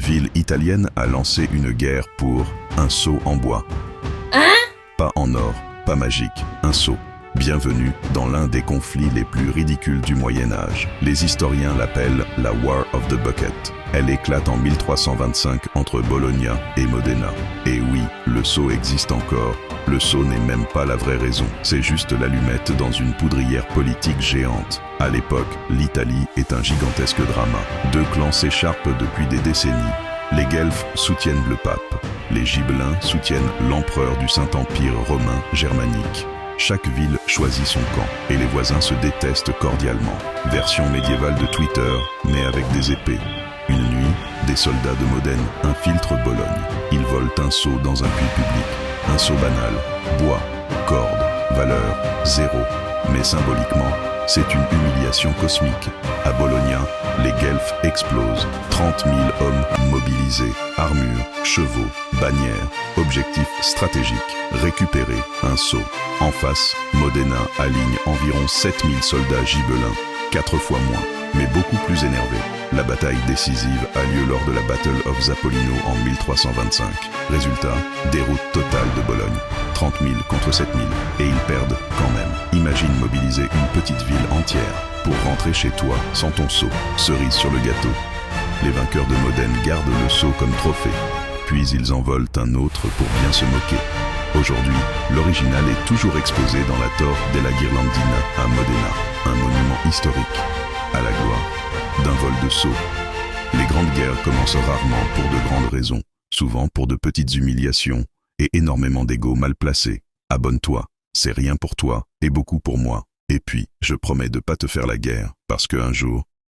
ville italienne a lancé une guerre pour un sceau en bois. Pas en or, pas magique, un sceau. Bienvenue dans l'un des conflits les plus ridicules du Moyen-Âge. Les historiens l'appellent la War of the Bucket. Elle éclate en 1325 entre Bologna et Modena. Et oui, le sceau existe encore. Le sceau n'est même pas la vraie raison. C'est juste l'allumette dans une poudrière politique géante. À l'époque, l'Italie est un gigantesque drama. Deux clans s'écharpent depuis des décennies. Les Guelfes soutiennent le pape. Les Gibelins soutiennent l'empereur du Saint-Empire romain germanique. Chaque ville choisit son camp et les voisins se détestent cordialement. Version médiévale de Twitter, mais avec des épées. Une nuit, des soldats de Modène infiltrent Bologne. Ils volent un seau dans un puits public. Un seau banal, bois, corde, valeur, 0. Mais symboliquement, c'est une humiliation cosmique. À Bologna, les Guelfes explosent. 30 000 hommes mobilisés, armures, chevaux, bannières, objectif stratégique, récupérer un sceau. En face, Modena aligne environ 7 000 soldats gibelins, 4 fois moins, mais beaucoup plus énervés. La bataille décisive a lieu lors de la Battle of Zapolino en 1325. Résultat, déroute totale de Bologne. 30 000 contre 7 000, et ils perdent quand même. Imagine mobiliser une petite ville entière pour rentrer chez toi sans ton sceau. Cerise sur le gâteau. Les vainqueurs de Modène gardent le sceau comme trophée, puis ils en volent un autre pour bien se moquer. Aujourd'hui, l'original est toujours exposé dans la Torre della Ghirlandina à Modena, un monument historique, à la gloire d'un vol de sceau. Les grandes guerres commencent rarement pour de grandes raisons, souvent pour de petites humiliations et énormément d'ego mal placés. Abonne-toi, c'est rien pour toi et beaucoup pour moi. Et puis, je promets de pas te faire la guerre, parce qu'un jour,